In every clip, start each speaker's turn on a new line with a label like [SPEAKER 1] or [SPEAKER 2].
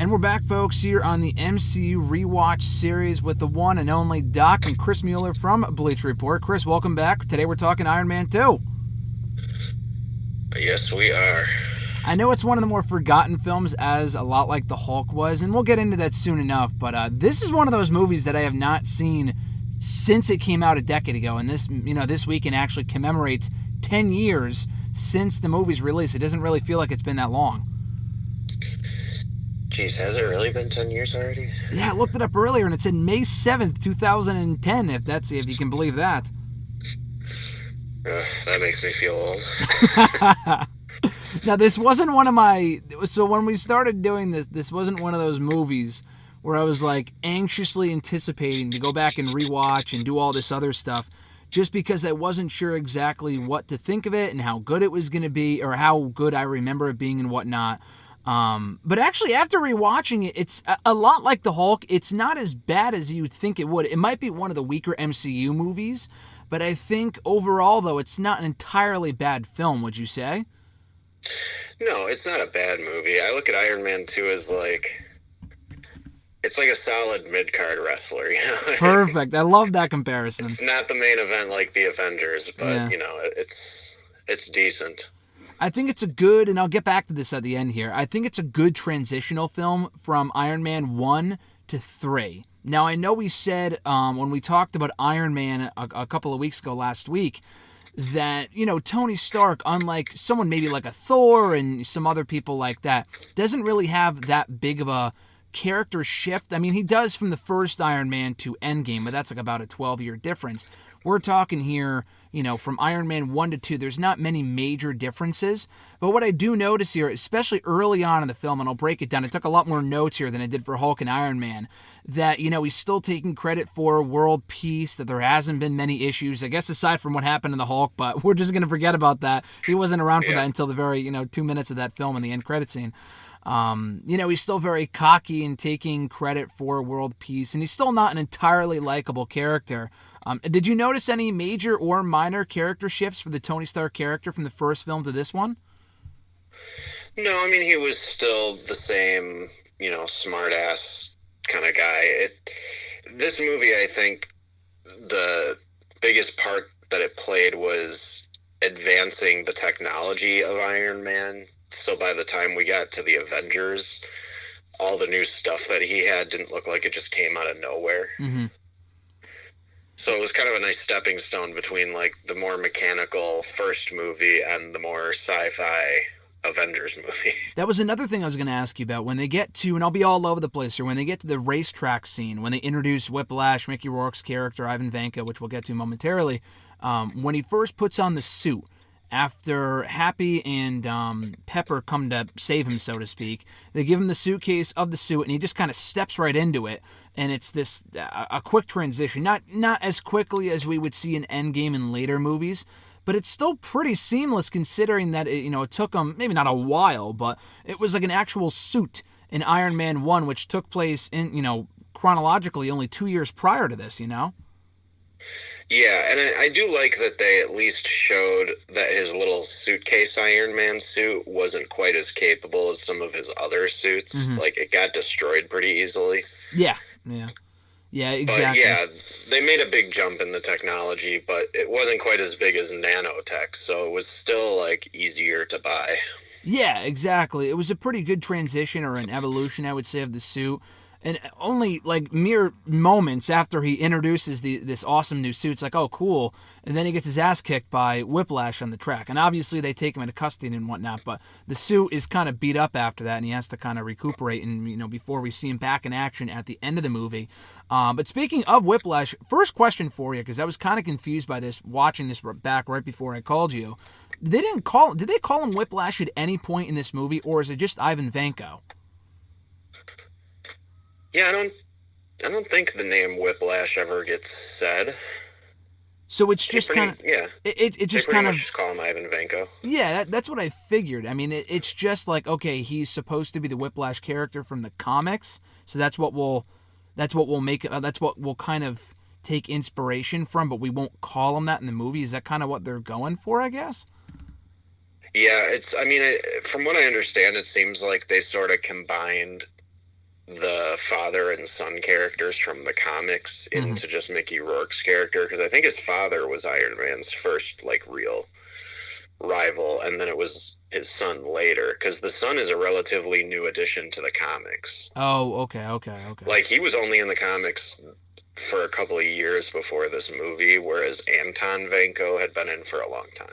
[SPEAKER 1] And we're back, folks, here on the MCU Rewatch series with the one and only Doc and Chris Mueller from BLEACHER Report. Chris, welcome back. Today we're talking Iron Man 2.
[SPEAKER 2] Yes, we are.
[SPEAKER 1] I know it's one of the more forgotten films, as a lot like the Hulk was, and we'll get into that soon enough, but this is one of those movies that I have not seen since it came out a decade ago, and this weekend actually commemorates 10 years since the movie's release. It doesn't really feel like it's been that long.
[SPEAKER 2] Jeez, has it really been 10 years already?
[SPEAKER 1] Yeah, I looked it up earlier, and it said May 7th, 2010, if you can believe that.
[SPEAKER 2] That makes me feel old.
[SPEAKER 1] Now, this wasn't one of my... So when we started doing this wasn't one of those movies where I was, like, anxiously anticipating to go back and rewatch and do all this other stuff just because I wasn't sure exactly what to think of it and how good it was going to be or how good I remember it being and whatnot. But actually, after rewatching it, it's a lot like the Hulk. It's not as bad as you'd think it would. It might be one of the weaker MCU movies, but I think overall, though, it's not an entirely bad film, would you say?
[SPEAKER 2] No, it's not a bad movie. I look at Iron Man 2 as it's like a solid mid-card wrestler, you know?
[SPEAKER 1] Perfect. I love that comparison.
[SPEAKER 2] It's not the main event like the Avengers, but,
[SPEAKER 1] Yeah.
[SPEAKER 2] it's decent.
[SPEAKER 1] I think it's a good, and I'll get back to this at the end here, I think it's a good transitional film from Iron Man 1 to 3. Now, I know we said when we talked about Iron Man a couple of weeks ago last week that, Tony Stark, unlike someone maybe like a Thor and some other people like that, doesn't really have that big of a character shift. I mean, he does from the first Iron Man to Endgame, but that's like about a 12-year difference. We're talking here, from Iron Man 1 to 2, there's not many major differences. But what I do notice here, especially early on in the film, and I'll break it down, I took a lot more notes here than I did for Hulk and Iron Man, that, he's still taking credit for world peace, that there hasn't been many issues, I guess aside from what happened in the Hulk, but we're just going to forget about that. He wasn't around for that until the very, 2 minutes of that film in the end credit scene. He's still very cocky and taking credit for world peace, and he's still not an entirely likable character. Did you notice any major or minor character shifts for the Tony Stark character from the first film to this one?
[SPEAKER 2] No, I mean, he was still the same, smart-ass kind of guy. This movie, I think, the biggest part that it played was advancing the technology of Iron Man. So by the time we got to the Avengers, all the new stuff that he had didn't look like it just came out of nowhere.
[SPEAKER 1] Mm-hmm.
[SPEAKER 2] So it was kind of a nice stepping stone between the more mechanical first movie and the more sci-fi Avengers movie.
[SPEAKER 1] That was another thing I was going to ask you about. When they get to, and I'll be all over the place here, when they get to the racetrack scene, when they introduce Whiplash, Mickey Rourke's character, Ivan Vanko, which we'll get to momentarily, when he first puts on the suit, after Happy and Pepper come to save him, so to speak, they give him the suitcase of the suit, and he just kind of steps right into it. And it's this a quick transition, not as quickly as we would see in Endgame and later movies, but it's still pretty seamless considering that it took him maybe not a while, but it was like an actual suit in Iron Man 1, which took place in chronologically only 2 years prior to this.
[SPEAKER 2] Yeah, and I do like that they at least showed that his little suitcase Iron Man suit wasn't quite as capable as some of his other suits.
[SPEAKER 1] Mm-hmm.
[SPEAKER 2] It got destroyed pretty easily.
[SPEAKER 1] Yeah, exactly.
[SPEAKER 2] But yeah, they made a big jump in the technology, but it wasn't quite as big as nanotech, so it was still easier to buy.
[SPEAKER 1] Yeah, exactly. It was a pretty good transition or an evolution, I would say, of the suit. And only mere moments after he introduces this awesome new suit, it's like, oh, cool. And then he gets his ass kicked by Whiplash on the track. And obviously they take him into custody and whatnot, but the suit is kind of beat up after that, and he has to kind of recuperate and before we see him back in action at the end of the movie. But speaking of Whiplash, first question for you, because I was kind of confused by this, watching this back right before I called you. Did they call him Whiplash at any point in this movie, or is it just Ivan Vanko?
[SPEAKER 2] Yeah, I don't think the name Whiplash ever gets said.
[SPEAKER 1] So it's just kind of it just kind of
[SPEAKER 2] just call him Ivan Vanko.
[SPEAKER 1] Yeah, that's what I figured. I mean, it's just okay, he's supposed to be the Whiplash character from the comics, so that's what we'll kind of take inspiration from, but we won't call him that in the movie. Is that kind of what they're going for, I guess?
[SPEAKER 2] Yeah, from what I understand, it seems like they sort of combined the father and son characters from the comics
[SPEAKER 1] Hmm.
[SPEAKER 2] into just Mickey Rourke's character, because I think his father was Iron Man's first like real rival, and then it was his son later, because the son is a relatively new addition to the comics.
[SPEAKER 1] Oh, okay.
[SPEAKER 2] Like he was only in the comics for a couple of years before this movie, whereas Anton Vanko had been in for a long time.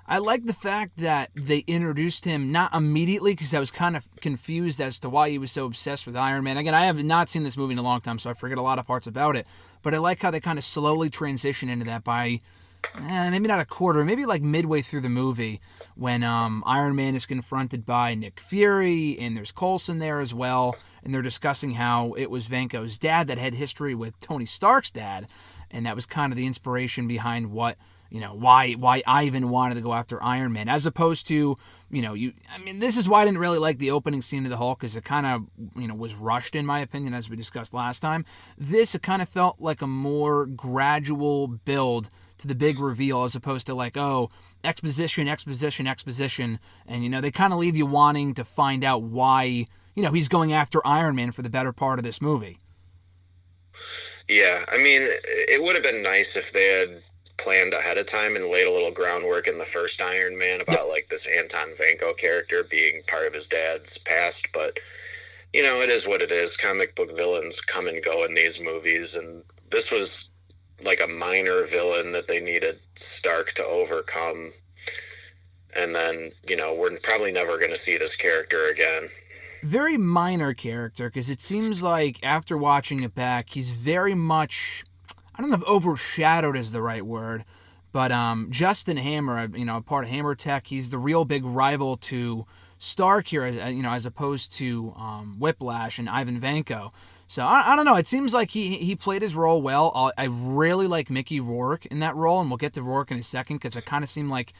[SPEAKER 1] I like the fact that they introduced him not immediately, because I was kind of confused as to why he was so obsessed with Iron Man. Again, I have not seen this movie in a long time, so I forget a lot of parts about it. But I like how they kind of slowly transition into that by maybe not a quarter, maybe like midway through the movie, when Iron Man is confronted by Nick Fury, and there's Coulson there as well, and they're discussing how it was Vanko's dad that had history with Tony Stark's dad, and that was kind of the inspiration behind what, why Ivan wanted to go after Iron Man, as opposed to, this is why I didn't really like the opening scene of the Hulk, because it kind of, was rushed in my opinion, as we discussed last time. This, it kind of felt like a more gradual build to the big reveal, as opposed to like, oh, exposition, and they kind of leave you wanting to find out why, he's going after Iron Man for the better part of this movie.
[SPEAKER 2] Yeah, I mean, it would have been nice if they had planned ahead of time and laid a little groundwork in the first Iron Man
[SPEAKER 1] Yep.
[SPEAKER 2] about like this Anton Vanko character being part of his dad's past, but it is what it is. Comic book villains come and go in these movies, and this was like a minor villain that they needed Stark to overcome. And then, we're probably never going to see this character again.
[SPEAKER 1] Very minor character, because it seems like after watching it back, he's very much, I don't know if overshadowed is the right word, but Justin Hammer, part of Hammer Tech, he's the real big rival to Stark here, as opposed to Whiplash and Ivan Vanko. So I don't know. It seems like he played his role well. I really like Mickey Rourke in that role, and we'll get to Rourke in a second, because it kind of seemed like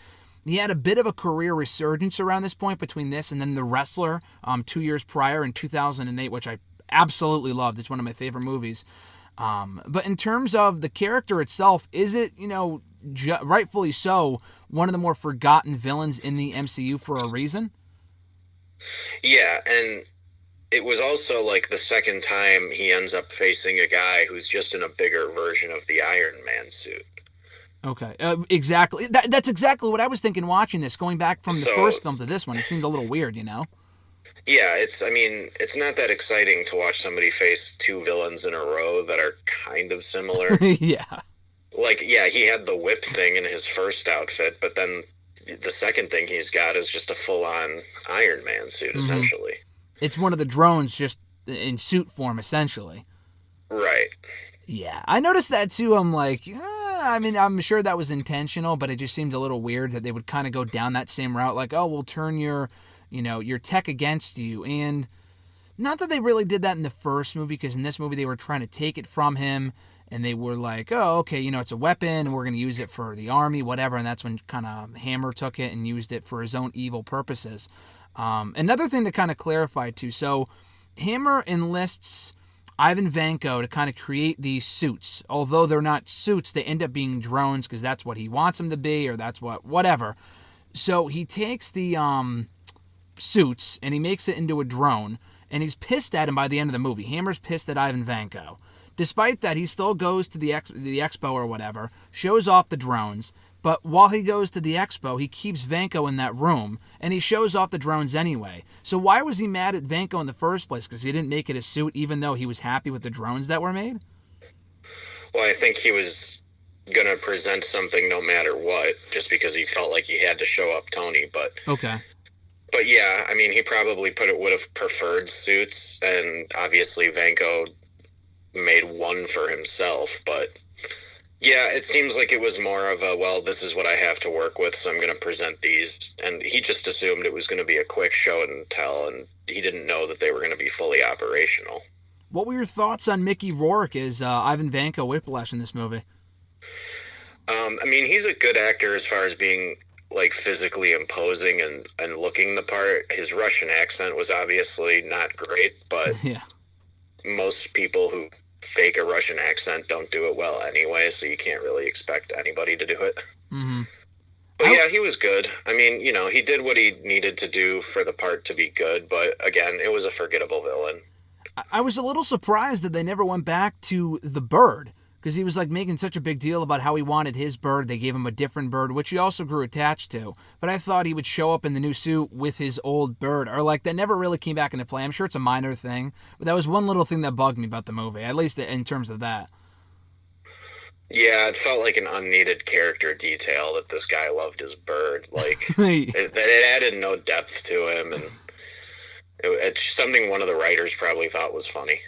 [SPEAKER 1] he had a bit of a career resurgence around this point, between this and then The Wrestler 2 years prior in 2008, which I absolutely loved. It's one of my favorite movies. But in terms of the character itself, is it, rightfully so, one of the more forgotten villains in the MCU for a reason?
[SPEAKER 2] Yeah, and it was also like the second time he ends up facing a guy who's just in a bigger version of the Iron Man suit.
[SPEAKER 1] Okay, exactly. That's exactly what I was thinking watching this, going back from the
[SPEAKER 2] So,
[SPEAKER 1] first film to this one. It seemed a little weird.
[SPEAKER 2] yeah, it's not that exciting to watch somebody face two villains in a row that are kind of similar.
[SPEAKER 1] Yeah.
[SPEAKER 2] Like, yeah, he had the whip thing in his first outfit, but then the second thing he's got is just a full-on Iron Man suit,
[SPEAKER 1] Mm-hmm.
[SPEAKER 2] essentially.
[SPEAKER 1] It's one of the drones just in suit form, essentially.
[SPEAKER 2] Right.
[SPEAKER 1] Yeah, I noticed that too. I'm like, I'm sure that was intentional, but it just seemed a little weird that they would kind of go down that same route. Like, oh, we'll turn your tech against you. And not that they really did that in the first movie, because in this movie they were trying to take it from him, and they were like, oh, okay, it's a weapon, and we're going to use it for the army, whatever. And that's when kind of Hammer took it and used it for his own evil purposes. Another thing to kind of clarify too. So Hammer enlists Ivan Vanko to kind of create these suits. Although they're not suits, they end up being drones, because that's what he wants them to be, or that's whatever. So he takes the suits and he makes it into a drone, and he's pissed at him by the end of the movie. Hammer's pissed at Ivan Vanko. Despite that, he still goes to the expo or whatever, shows off the drones, but while he goes to the expo, he keeps Vanko in that room, and he shows off the drones anyway. So why was he mad at Vanko in the first place? Because he didn't make it a suit, even though he was happy with the drones that were made?
[SPEAKER 2] Well, I think he was going to present something no matter what, just because he felt like he had to show up Tony.
[SPEAKER 1] Okay.
[SPEAKER 2] But yeah, I mean, he probably would have preferred suits, and obviously Vanko made one for himself. But yeah, it seems like it was more of a, well, this is what I have to work with, so I'm going to present these. And he just assumed it was going to be a quick show and tell, and he didn't know that they were going to be fully operational.
[SPEAKER 1] What were your thoughts on Mickey Rourke as Ivan Vanko Whiplash in this movie?
[SPEAKER 2] I mean, he's a good actor as far as being like physically imposing and looking the part. His Russian accent was obviously not great, but
[SPEAKER 1] Yeah.
[SPEAKER 2] most people who fake a Russian accent don't do it well anyway, so you can't really expect anybody to do it.
[SPEAKER 1] Mm-hmm.
[SPEAKER 2] But yeah, he was good. I mean, he did what he needed to do for the part to be good, but again, it was a forgettable villain.
[SPEAKER 1] I was a little surprised that they never went back to the bird, because he was like making such a big deal about how he wanted his bird. They gave him a different bird, which he also grew attached to. But I thought he would show up in the new suit with his old bird, or like that never really came back into play. I'm sure it's a minor thing, but that was one little thing that bugged me about the movie, at least in terms of that.
[SPEAKER 2] Yeah, it felt like an unneeded character detail that this guy loved his bird. Like, that it added no depth to him, and it's something one of the writers probably thought was funny.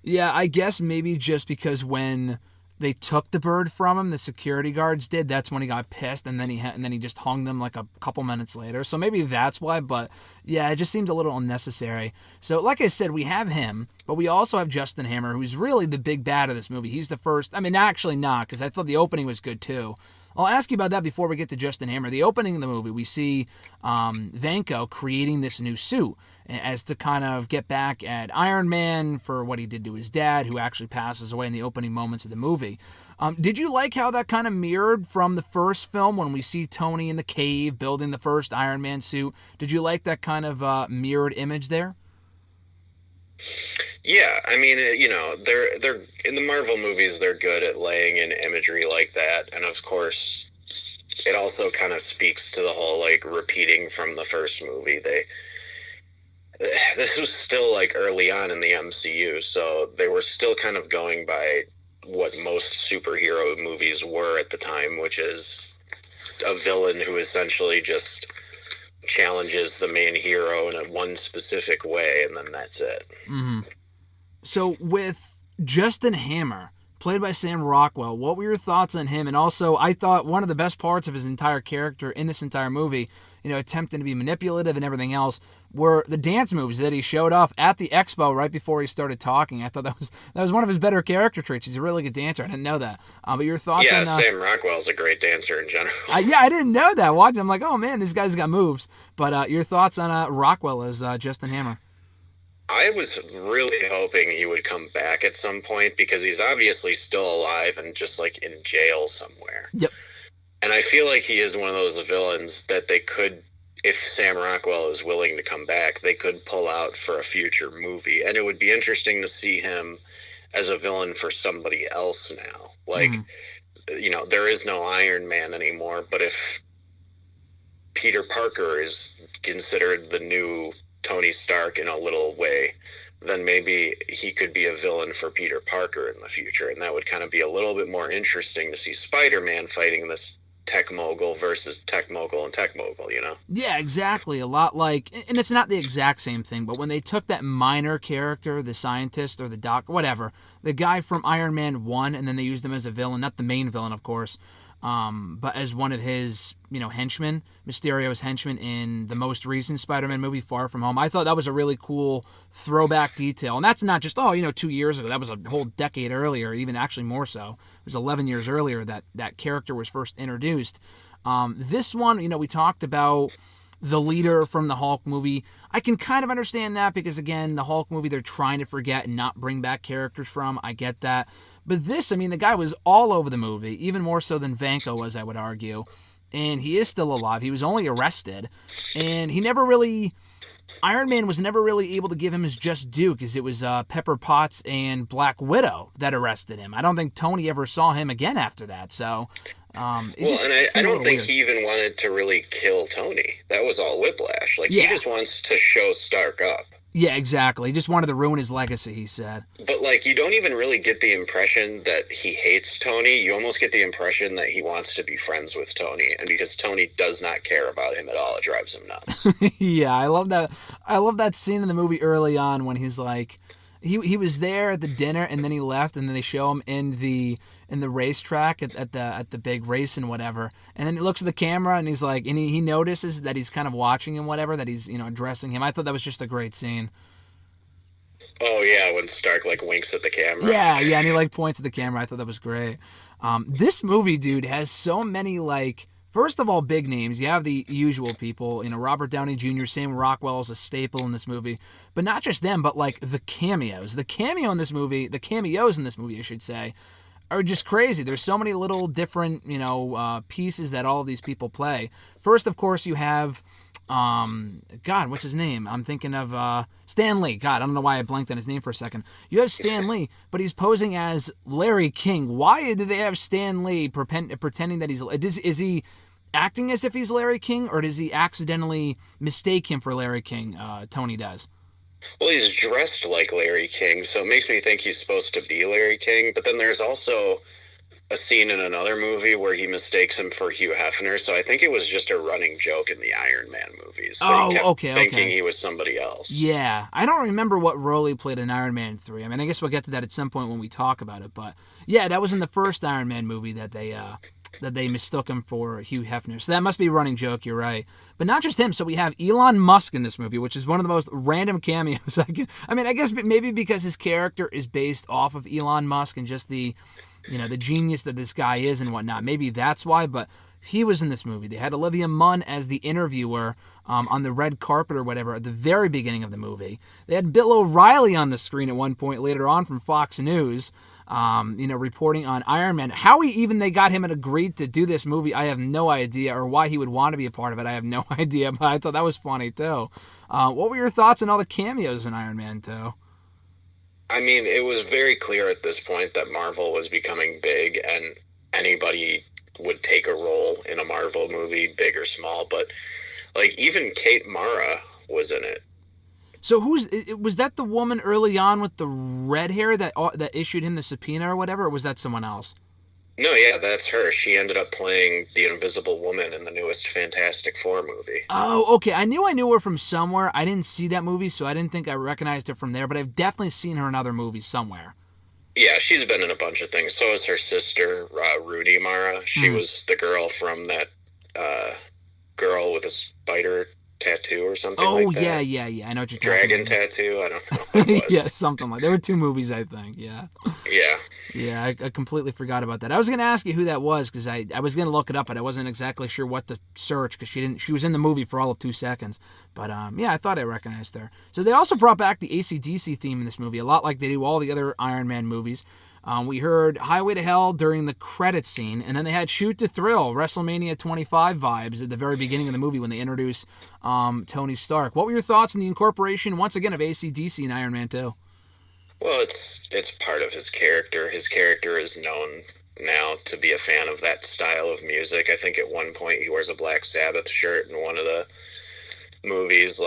[SPEAKER 1] Yeah, I guess maybe just because when they took the bird from him, the security guards did. That's when he got pissed, and then he just hung them like a couple minutes later. So maybe that's why. But yeah, it just seemed a little unnecessary. So like I said, we have him, but we also have Justin Hammer, who's really the big bad of this movie. He's the first. I mean, actually not, because I thought the opening was good too. I'll ask you about that before we get to Justin Hammer. The opening of the movie, we see Vanko creating this new suit as to kind of get back at Iron Man for what he did to his dad, who actually passes away in the opening moments of the movie. Did you like how that kind of mirrored from the first film when we see Tony in the cave building the first Iron Man suit? Did you like that kind of mirrored image there?
[SPEAKER 2] Yeah, I mean, they're in the Marvel movies. They're good at laying in imagery like that, and of course, it also kind of speaks to the whole like repeating from the first movie. This was still like early on in the MCU, so they were still kind of going by what most superhero movies were at the time, which is a villain who essentially just challenges the main hero in a one specific way, and then that's it.
[SPEAKER 1] Mm-hmm. So with Justin Hammer, played by Sam Rockwell, what were your thoughts on him? And also, I thought one of the best parts of his entire character in this entire movie, attempting to be manipulative and everything else, were the dance moves that he showed off at the expo right before he started talking. I thought that was one of his better character traits. He's a really good dancer. I didn't know that. But your thoughts on...
[SPEAKER 2] Yeah, Sam Rockwell's a great dancer in general.
[SPEAKER 1] Yeah, I didn't know that. Watching, I'm like, oh man, this guy's got moves. But your thoughts on Rockwell as Justin Hammer?
[SPEAKER 2] I was really hoping he would come back at some point, because he's obviously still alive and just like in jail somewhere.
[SPEAKER 1] Yep.
[SPEAKER 2] And I feel like he is one of those villains that they could, if Sam Rockwell is willing to come back, they could pull out for a future movie. And it would be interesting to see him as a villain for somebody else now. Like, there is no Iron Man anymore, but if Peter Parker is considered the new Tony Stark in a little way, then maybe he could be a villain for Peter Parker in the future. And that would kind of be a little bit more interesting to see Spider-Man fighting this tech mogul versus tech mogul and tech mogul,
[SPEAKER 1] Yeah, exactly. A lot like, and it's not the exact same thing, but when they took that minor character, the scientist or the doc, whatever, the guy from Iron Man 1, and then they used him as a villain, not the main villain, of course, but as one of his, henchmen, Mysterio's henchmen in the most recent Spider-Man movie, Far From Home. I thought that was a really cool throwback detail. And that's not just, 2 years ago. That was a whole decade earlier, even actually more so. It was 11 years earlier that character was first introduced. This one, we talked about the leader from the Hulk movie. I can kind of understand that because, again, the Hulk movie, they're trying to forget and not bring back characters from. I get that. But this, the guy was all over the movie, even more so than Vanko was, I would argue. And he is still alive. He was only arrested. And Iron Man was never really able to give him his just due, because it was Pepper Potts and Black Widow that arrested him. I don't think Tony ever saw him again after that. So,
[SPEAKER 2] I don't think he even wanted to really kill Tony. That was all Whiplash. He just wants to show Stark up.
[SPEAKER 1] Yeah, exactly. He just wanted to ruin his legacy, he said.
[SPEAKER 2] But, you don't even really get the impression that he hates Tony. You almost get the impression that he wants to be friends with Tony. And because Tony does not care about him at all, it drives him nuts.
[SPEAKER 1] Yeah, I love that. I love that scene in the movie early on when he's like... He was there at the dinner, and then he left, and then they show him in the racetrack at the big race and whatever. And then he looks at the camera, and he's like, and he notices that he's kind of watching him, whatever, that he's addressing him. I thought that was just a great scene.
[SPEAKER 2] Oh yeah, when Stark winks at the camera.
[SPEAKER 1] Yeah, and he points at the camera. I thought that was great. This movie, dude, has so many first of all, big names. You have the usual people, Robert Downey Jr., Sam Rockwell is a staple in this movie. But not just them, but the cameos. The cameos in this movie, I should say, are just crazy. There's so many little different, pieces that all of these people play. First, of course, you have God, what's his name? I'm thinking of Stan Lee. God, I don't know why I blanked on his name for a second. You have Stan Lee, but he's posing as Larry King. Why did they have Stan Lee pretending that is he acting as if he's Larry King, or does he accidentally mistake him for Larry King? Tony does.
[SPEAKER 2] Well, he's dressed like Larry King, so it makes me think he's supposed to be Larry King. But then there's also a scene in another movie where he mistakes him for Hugh Hefner, so I think it was just a running joke in the Iron Man movies. So he kept thinking he was somebody else.
[SPEAKER 1] Yeah, I don't remember what role he played in Iron Man 3. I mean, I guess we'll get to that at some point when we talk about it, but yeah, that was in the first Iron Man movie that they mistook him for Hugh Hefner. So that must be a running joke, you're right. But not just him, so we have Elon Musk in this movie, which is one of the most random cameos I guess maybe because his character is based off of Elon Musk and just the genius that this guy is and whatnot. Maybe that's why, but he was in this movie. They had Olivia Munn as the interviewer on the red carpet or whatever at the very beginning of the movie. They had Bill O'Reilly on the screen at one point later on from Fox News, reporting on Iron Man. How they got him and agreed to do this movie, I have no idea, or why he would want to be a part of it, I have no idea, but I thought that was funny too. What were your thoughts on all the cameos in Iron Man 2?
[SPEAKER 2] I mean, it was very clear at this point that Marvel was becoming big and anybody would take a role in a Marvel movie, big or small. But, even Kate Mara was in it.
[SPEAKER 1] So was that the woman early on with the red hair that issued him the subpoena or whatever, or was that someone else?
[SPEAKER 2] No, yeah, that's her. She ended up playing the Invisible Woman in the newest Fantastic Four movie.
[SPEAKER 1] Oh, okay. I knew her from somewhere. I didn't see that movie, so I didn't think I recognized her from there, but I've definitely seen her in other movies somewhere.
[SPEAKER 2] Yeah, she's been in a bunch of things. So is her sister, Rudy Mara. She was the girl from that girl with a spider tattoo or something like that.
[SPEAKER 1] Oh, yeah. I know what you're talking
[SPEAKER 2] Dragon
[SPEAKER 1] about.
[SPEAKER 2] tattoo? I don't know what it was.
[SPEAKER 1] Yeah, something like that. There were 2 movies, I think, yeah.
[SPEAKER 2] Yeah.
[SPEAKER 1] Yeah, I completely forgot about that. I was going to ask you who that was, because I was going to look it up, but I wasn't exactly sure what to search, because she was in the movie for all of 2 seconds. But, yeah, I thought I recognized her. So they also brought back the AC/DC theme in this movie, a lot like they do all the other Iron Man movies. We heard Highway to Hell during the credits scene, and then they had Shoot to Thrill, WrestleMania 25 vibes at the very beginning of the movie when they introduced Tony Stark. What were your thoughts on the incorporation, once again, of AC/DC in Iron Man 2?
[SPEAKER 2] Well, it's part of his character. His character is known now to be a fan of that style of music. I think at one point he wears a Black Sabbath shirt in one of the movies.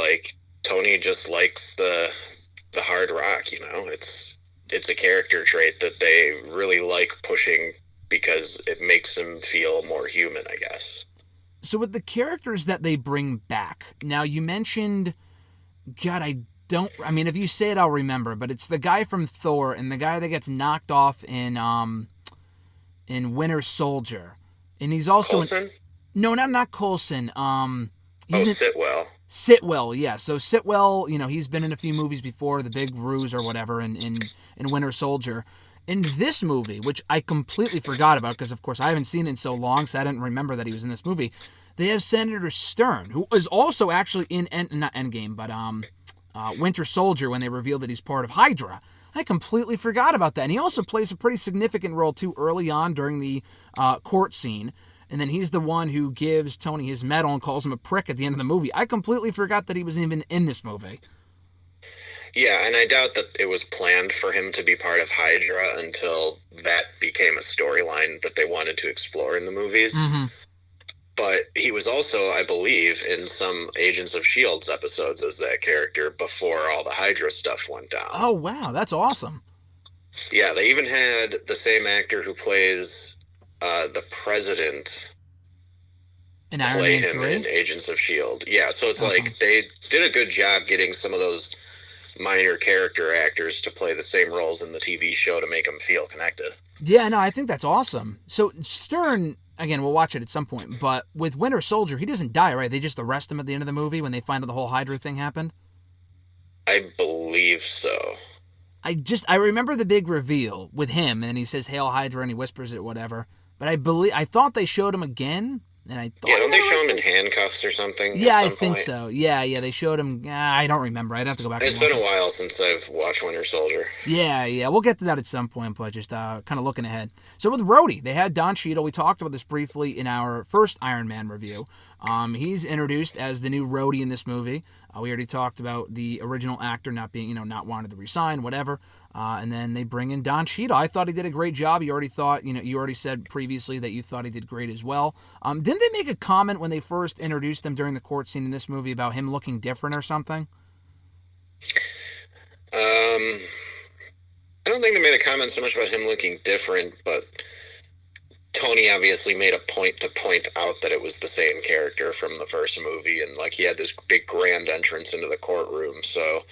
[SPEAKER 2] Tony just likes the hard rock, It's a character trait that they really like pushing because it makes him feel more human, I guess.
[SPEAKER 1] So with the characters that they bring back, now you mentioned, God, if you say it, I'll remember, but it's the guy from Thor and the guy that gets knocked off in Winter Soldier. And he's also...
[SPEAKER 2] Coulson?
[SPEAKER 1] No, not Coulson.
[SPEAKER 2] Sitwell.
[SPEAKER 1] Sitwell, yeah. So Sitwell, he's been in a few movies before, The Big Ruse or whatever, in Winter Soldier. In this movie, which I completely forgot about because, of course, I haven't seen it in so long, so I didn't remember that he was in this movie. They have Senator Stern, who is also actually in, not Endgame, but Winter Soldier when they revealed that he's part of Hydra. I completely forgot about that. And he also plays a pretty significant role, too, early on during the court scene. And then he's the one who gives Tony his medal and calls him a prick at the end of the movie. I completely forgot that he was even in this movie.
[SPEAKER 2] Yeah, and I doubt that it was planned for him to be part of Hydra until that became a storyline that they wanted to explore in the movies.
[SPEAKER 1] Mm-hmm.
[SPEAKER 2] But he was also, I believe, in some Agents of S.H.I.E.L.D.'s episodes as that character before all the Hydra stuff went down.
[SPEAKER 1] Oh, wow, that's awesome.
[SPEAKER 2] Yeah, they even had the same actor who plays the president play him in Agents of S.H.I.E.L.D. Yeah, so it's like they did a good job getting some of those minor character actors to play the same roles in the TV show to make them feel connected.
[SPEAKER 1] Yeah, no, I think that's awesome. So Stern, again, we'll watch it at some point, but with Winter Soldier, he doesn't die, right? They just arrest him at the end of the movie when they find out the whole Hydra thing happened?
[SPEAKER 2] I believe so.
[SPEAKER 1] I remember the big reveal with him, and he says, "Hail Hydra," and he whispers it, whatever. But I thought they showed him again, and I thought...
[SPEAKER 2] Yeah, don't they show him in handcuffs or something?
[SPEAKER 1] Yeah, I think so. Yeah, they showed him... I don't remember. I'd have to go back.
[SPEAKER 2] It's been a while since I've watched Winter Soldier.
[SPEAKER 1] Yeah, we'll get to that at some point, but just kind of looking ahead. So with Rhodey, they had Don Cheadle. We talked about this briefly in our first Iron Man review. He's introduced as the new Rhodey in this movie. We already talked about the original actor not being, not wanting to resign, whatever. And then they bring in Don Cheadle. I thought he did a great job. You already said previously that you thought he did great as well. Didn't they make a comment when they first introduced him during the court scene in this movie about him looking different or something?
[SPEAKER 2] I don't think they made a comment so much about him looking different, but Tony obviously made a point to point out that it was the same character from the first movie, and like he had this big grand entrance into the courtroom. So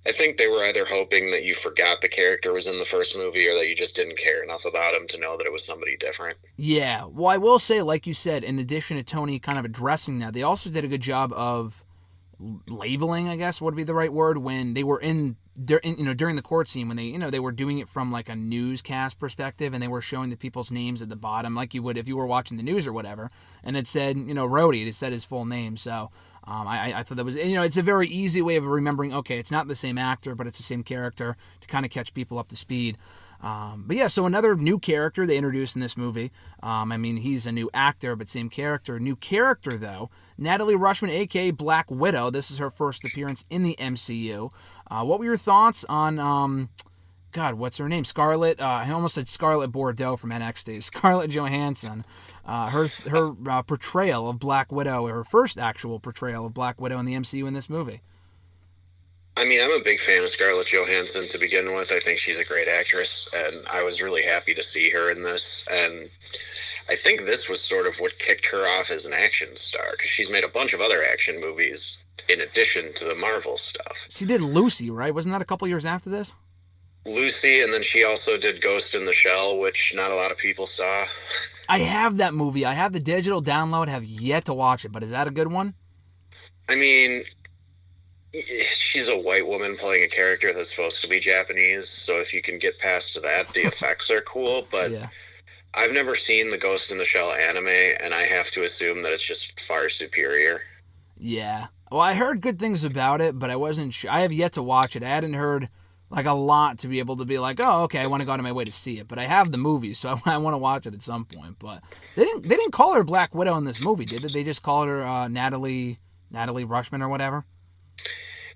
[SPEAKER 2] I think they were either hoping that you forgot the character was in the first movie, or that you just didn't care enough about him to know that it was somebody different.
[SPEAKER 1] Yeah, well, I will say, like you said, in addition to Tony kind of addressing that, they also did a good job of labeling, I guess would be the right word, when they were during the court scene, when they were doing it from like a newscast perspective, and they were showing the people's names at the bottom, like you would if you were watching the news or whatever, and it said Rhodey, it said his full name. So I thought that was, it's a very easy way of remembering, okay, it's not the same actor, but it's the same character, to kind of catch people up to speed. But yeah, so another new character they introduced in this movie. He's a new actor, but same character. New character, though, Natalie Rushman, a.k.a. Black Widow. This is her first appearance in the MCU. What were your thoughts on, what's her name? Scarlett, I almost said Scarlett Bordeaux from NXT. Scarlett Johansson. Her portrayal of Black Widow, her first actual portrayal of Black Widow in the MCU in this movie.
[SPEAKER 2] I'm a big fan of Scarlett Johansson to begin with. I think she's a great actress, and I was really happy to see her in this. And I think this was sort of what kicked her off as an action star, because she's made a bunch of other action movies in addition to the Marvel stuff.
[SPEAKER 1] She did Lucy, right? Wasn't that a couple years after this?
[SPEAKER 2] Lucy, and then she also did Ghost in the Shell, which not a lot of people saw.
[SPEAKER 1] I have that movie. I have the digital download. Have yet to watch it, but is that a good one?
[SPEAKER 2] She's a white woman playing a character that's supposed to be Japanese, so if you can get past that, the effects are cool, but yeah. I've never seen the Ghost in the Shell anime, and I have to assume that it's just far superior.
[SPEAKER 1] Yeah. Well, I heard good things about it, but I wasn't sure. I have yet to watch it. I hadn't heard like a lot to be able to be like, oh, okay, I want to go out of my way to see it. But I have the movie, so I want to watch it at some point. But they didn't call her Black Widow in this movie, did they? They just called her Natalie Rushman or whatever.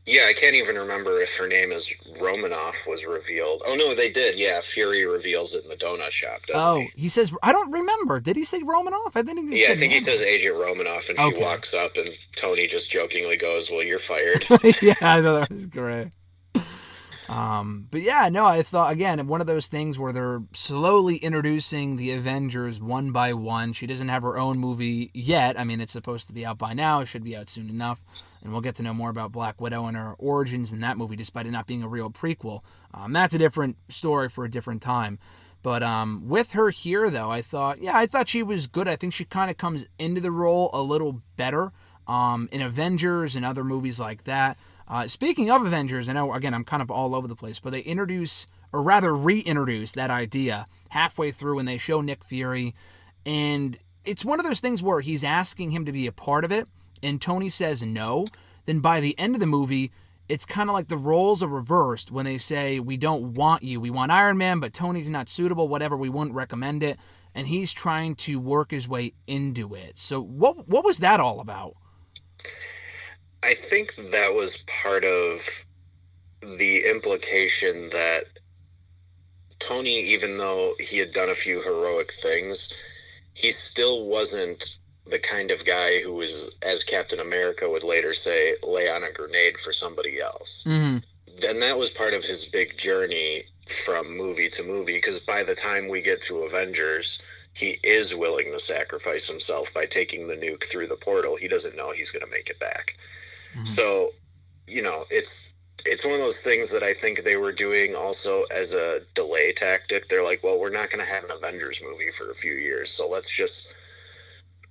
[SPEAKER 2] Yeah, I can't even remember if her name is Romanoff was revealed. Oh, no, they did. Yeah, Fury reveals it in the donut shop, doesn't he?
[SPEAKER 1] He says, I don't remember. Did he say Romanoff? I think
[SPEAKER 2] he says Agent Romanoff, and she walks up, and Tony just jokingly goes, well, you're fired.
[SPEAKER 1] Yeah, I thought that was great. But yeah, no, I thought, again, one of those things where they're slowly introducing the Avengers one by one. She doesn't have her own movie yet. It's supposed to be out by now. It should be out soon enough. And we'll get to know more about Black Widow and her origins in that movie, despite it not being a real prequel. That's a different story for a different time. But with her here, though, I thought she was good. I think she kind of comes into the role a little better in Avengers and other movies like that. Speaking of Avengers, I know, again, I'm kind of all over the place, but they reintroduce that idea halfway through when they show Nick Fury. And it's one of those things where he's asking him to be a part of it, and Tony says no. Then by the end of the movie, it's kind of like the roles are reversed when they say, we don't want you. We want Iron Man, but Tony's not suitable, whatever, we wouldn't recommend it. And he's trying to work his way into it. So what was that all about?
[SPEAKER 2] I think that was part of the implication that Tony, even though he had done a few heroic things, he still wasn't the kind of guy who was, as Captain America would later say, lay on a grenade for somebody else. Mm-hmm. And that was part of his big journey from movie to movie, because by the time we get to Avengers, he is willing to sacrifice himself by taking the nuke through the portal. He doesn't know he's going to make it back. Mm-hmm. So, it's one of those things that I think they were doing also as a delay tactic. They're like, well, we're not going to have an Avengers movie for a few years, so let's just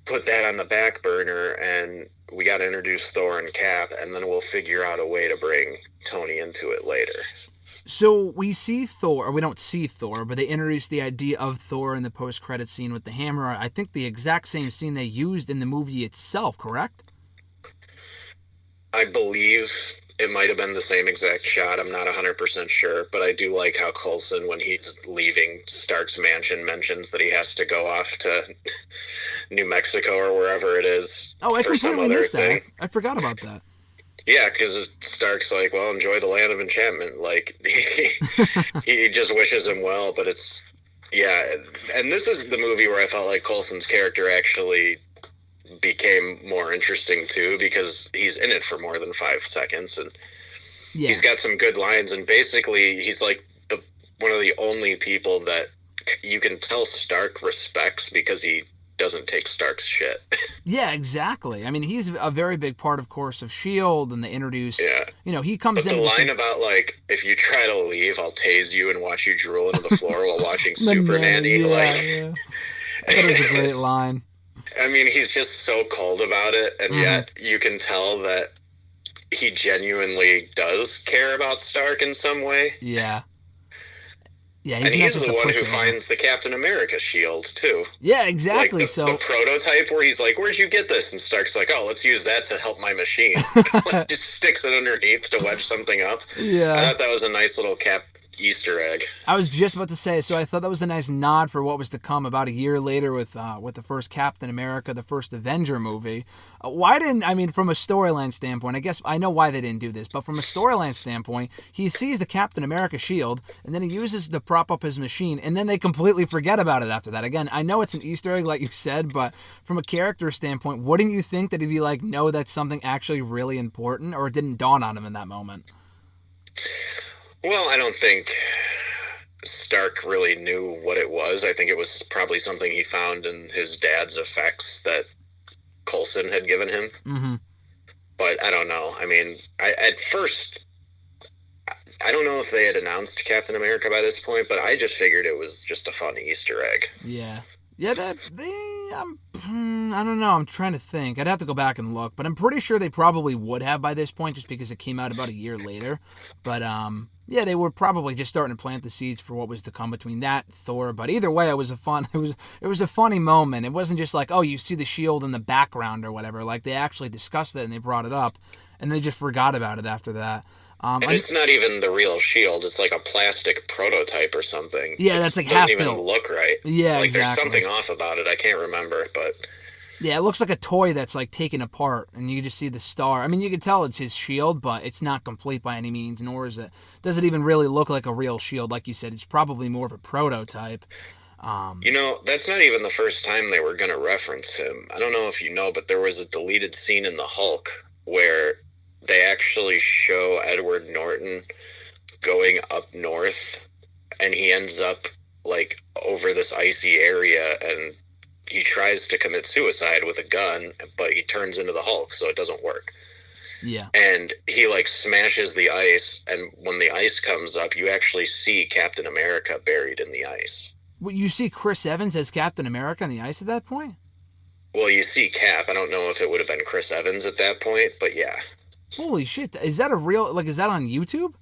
[SPEAKER 2] put that on the back burner, and we got to introduce Thor and Cap, and then we'll figure out a way to bring Tony into it later.
[SPEAKER 1] So we see Thor, or we don't see Thor, but they introduce the idea of Thor in the post-credit scene with the hammer. I think the exact same scene they used in the movie itself, correct?
[SPEAKER 2] I believe it might have been the same exact shot. I'm not 100% sure, but I do like how Coulson, when he's leaving Stark's mansion, mentions that he has to go off to New Mexico or wherever it is.
[SPEAKER 1] Oh, I
[SPEAKER 2] for some
[SPEAKER 1] completely
[SPEAKER 2] other
[SPEAKER 1] missed
[SPEAKER 2] thing.
[SPEAKER 1] that. I forgot about that.
[SPEAKER 2] Yeah, because Stark's like, well, enjoy the land of enchantment. Like, he just wishes him well, but it's, yeah. And this is the movie where I felt like Coulson's character actually became more interesting, too, because he's in it for more than 5 seconds, and
[SPEAKER 1] Yeah.
[SPEAKER 2] he's got some good lines, and basically he's like one of the only people that you can tell Stark respects because he doesn't take Stark's shit.
[SPEAKER 1] Yeah, exactly. I mean, he's a very big part, of course, of S.H.I.E.L.D. and they introduce,
[SPEAKER 2] Yeah.
[SPEAKER 1] he comes
[SPEAKER 2] But
[SPEAKER 1] in.
[SPEAKER 2] the line about, like, if you try to leave, I'll tase you and watch you drool into the floor while watching Super Nanny.
[SPEAKER 1] Yeah. I thought it was a great line.
[SPEAKER 2] I mean, he's just so cold about it, and yet you can tell that he genuinely does care about Stark in some way.
[SPEAKER 1] Yeah. Yeah,
[SPEAKER 2] and he's the one who finds the Captain America shield, too.
[SPEAKER 1] Yeah, exactly.
[SPEAKER 2] Like the prototype where he's like, where'd you get this? And Stark's like, oh, let's use that to help my machine. Like, just sticks it underneath to wedge something up.
[SPEAKER 1] Yeah.
[SPEAKER 2] I thought that was a nice little Easter egg.
[SPEAKER 1] I was just about to say, so I thought that was a nice nod for what was to come about a year later with the first Captain America, the first Avenger movie. Why didn't, I mean, from a storyline standpoint, I guess I know why they didn't do this, but from a storyline standpoint, he sees the Captain America shield, and then he uses to prop up his machine, and then they completely forget about it after that. Again, I know it's an Easter egg, like you said, but from a character standpoint, wouldn't you think that he'd be like, no, that's something actually really important, or it didn't dawn on him in that moment?
[SPEAKER 2] Well, I don't think Stark really knew what it was. I think it was probably something he found in his dad's effects that Coulson had given him.
[SPEAKER 1] Mm-hmm.
[SPEAKER 2] But I don't know. I mean, at first, I don't know if they had announced Captain America by this point, but I just figured it was just a fun Easter egg.
[SPEAKER 1] Yeah. Yeah, I don't know. I'm trying to think. I'd have to go back and look, but I'm pretty sure they probably would have by this point, just because it came out about a year later. But yeah, they were probably just starting to plant the seeds for what was to come between that Thor. But either way, it was a funny moment. It wasn't just like, oh, you see the shield in the background or whatever. Like, they actually discussed it and they brought it up, and they just forgot about it after that.
[SPEAKER 2] And it's not even the real shield. It's like a plastic prototype or something.
[SPEAKER 1] Yeah, that's like half built.
[SPEAKER 2] It doesn't even look right.
[SPEAKER 1] Yeah,
[SPEAKER 2] like,
[SPEAKER 1] exactly.
[SPEAKER 2] There's something off about it. I can't remember, but...
[SPEAKER 1] Yeah, it looks like a toy that's like taken apart, and you can just see the star. I mean, you can tell it's his shield, but it's not complete by any means, nor does it even really look like a real shield. Like you said, it's probably more of a prototype.
[SPEAKER 2] That's not even the first time they were going to reference him. I don't know if you know, but there was a deleted scene in the Hulk where they actually show Edward Norton going up north, and he ends up like over this icy area, and he tries to commit suicide with a gun, but he turns into the Hulk, so it doesn't work.
[SPEAKER 1] Yeah.
[SPEAKER 2] And he like smashes the ice, and when the ice comes up, you actually see Captain America buried in the ice.
[SPEAKER 1] Well, you see Chris Evans as Captain America on the ice at that point?
[SPEAKER 2] Well, you see Cap. I don't know if it would have been Chris Evans at that point, but yeah.
[SPEAKER 1] Holy shit. Is that is that on YouTube?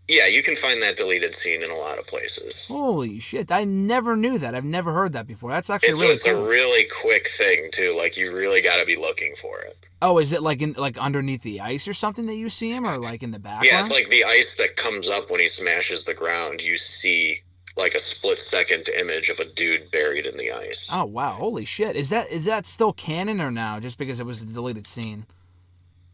[SPEAKER 2] Yeah, you can find that deleted scene in a lot of places.
[SPEAKER 1] Holy shit. I never knew that. I've never heard that before. That's actually really cool.
[SPEAKER 2] It's a really quick thing, too. Like, you really got to be looking for it.
[SPEAKER 1] Oh, is it like underneath the ice or something that you see him, or like in the background?
[SPEAKER 2] Yeah, it's like the ice that comes up when he smashes the ground. You see like a split-second image of a dude buried in the ice.
[SPEAKER 1] Oh, wow. Holy shit. Is that still canon or now, just because it was a deleted scene?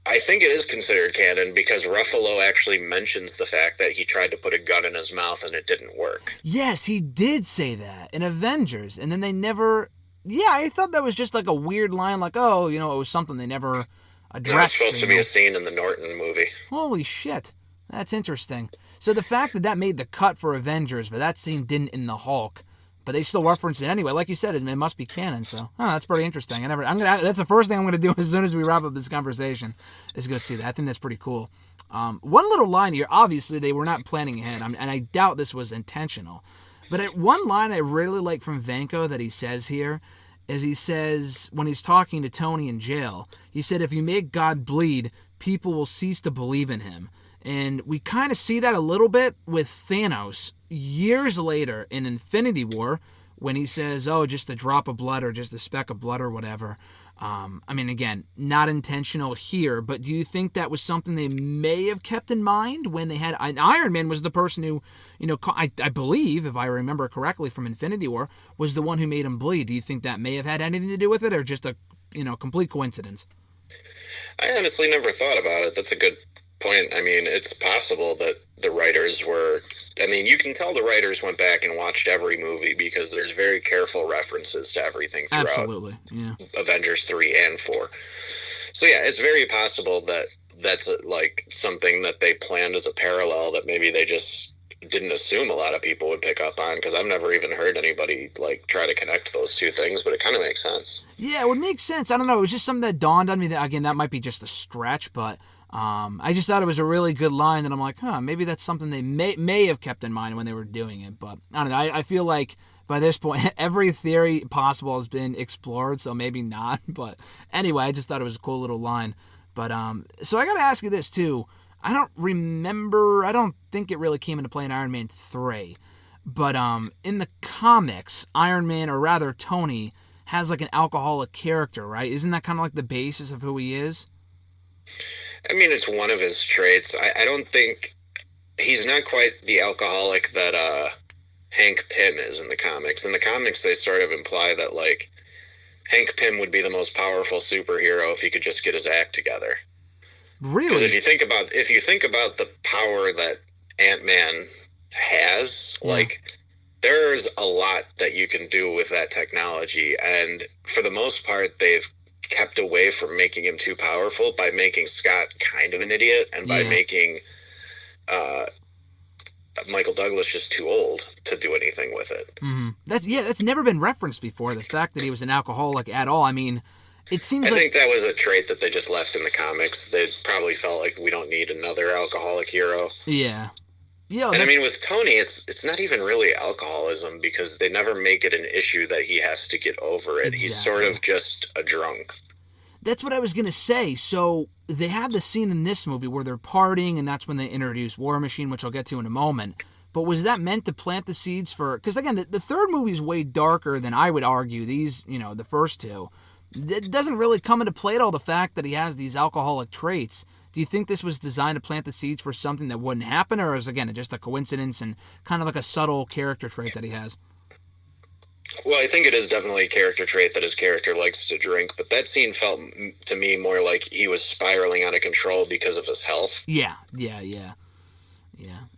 [SPEAKER 2] I think it is considered canon because Ruffalo actually mentions the fact that he tried to put a gun in his mouth and it didn't work.
[SPEAKER 1] Yes, he did say that in Avengers, and then they never... Yeah, I thought that was just like a weird line, like, oh, it was something they never addressed.
[SPEAKER 2] No, it's supposed to be a scene in the Norton movie.
[SPEAKER 1] Holy shit. That's interesting. So the fact that made the cut for Avengers, but that scene didn't in the Hulk, but they still reference it anyway. Like you said, it must be canon. So, that's pretty interesting. That's the first thing I'm gonna do as soon as we wrap up this conversation is go see that. I think that's pretty cool. One little line here. Obviously, they were not planning ahead, and I doubt this was intentional. But one line I really like from Vanko that he says here is he says when he's talking to Tony in jail, he said, "If you make God bleed, people will cease to believe in him." And we kind of see that a little bit with Thanos years later in Infinity War when he says, oh, just a drop of blood or just a speck of blood or whatever. I mean, again, not intentional here, but do you think that was something they may have kept in mind when they had... Iron Man was the person who, I believe, if I remember correctly from Infinity War, was the one who made him bleed. Do you think that may have had anything to do with it, or just a, complete coincidence?
[SPEAKER 2] I honestly never thought about it. That's a good point. I mean, it's possible that the writers were... I mean, you can tell the writers went back and watched every movie because there's very careful references to everything throughout.
[SPEAKER 1] Absolutely, yeah.
[SPEAKER 2] Avengers 3 and 4. So yeah, it's very possible that that's like something that they planned as a parallel that maybe they just didn't assume a lot of people would pick up on, because I've never even heard anybody like try to connect those two things, but it kind of makes sense.
[SPEAKER 1] Yeah, it would make sense. I don't know. It was just something that dawned on me. That, again, that might be just a stretch, but I just thought it was a really good line, and I'm like, maybe that's something they may have kept in mind when they were doing it. But I don't know. I feel like by this point, every theory possible has been explored, so maybe not. But anyway, I just thought it was a cool little line. But so I got to ask you this too. I don't think it really came into play in Iron Man 3. But in the comics, Iron Man, or rather Tony, has like an alcoholic character, right? Isn't that kind of like the basis of who he is?
[SPEAKER 2] I mean, it's one of his traits. I don't think he's not quite the alcoholic that Hank Pym is in the comics. In the comics, they sort of imply that like Hank Pym would be the most powerful superhero if he could just get his act together.
[SPEAKER 1] Really?
[SPEAKER 2] Because if you think about the power that Ant-Man has, like there's a lot that you can do with that technology, and for the most part, they've kept away from making him too powerful by making Scott kind of an idiot, and by making Michael Douglas just too old to do anything with it.
[SPEAKER 1] Mm-hmm. That's never been referenced before. The fact that he was an alcoholic at all. I mean, it seems
[SPEAKER 2] I think that was a trait that they just left in the comics. They probably felt like we don't need another alcoholic hero.
[SPEAKER 1] Yeah. Yeah.
[SPEAKER 2] And I mean, with Tony, it's not even really alcoholism, because they never make it an issue that he has to get over it. Exactly. He's sort of just a drunk.
[SPEAKER 1] That's what I was going to say. So they had the scene in this movie where they're partying, and that's when they introduce War Machine, which I'll get to in a moment. But was that meant to plant the seeds for... Because, again, the third movie is way darker than I would argue these, the first two. It doesn't really come into play at all, the fact that he has these alcoholic traits. Do you think this was designed to plant the seeds for something that wouldn't happen, or is, again, just a coincidence and kind of like a subtle character trait that he has?
[SPEAKER 2] Well, I think it is definitely a character trait that his character likes to drink, but that scene felt to me more like he was spiraling out of control because of his health.
[SPEAKER 1] Yeah.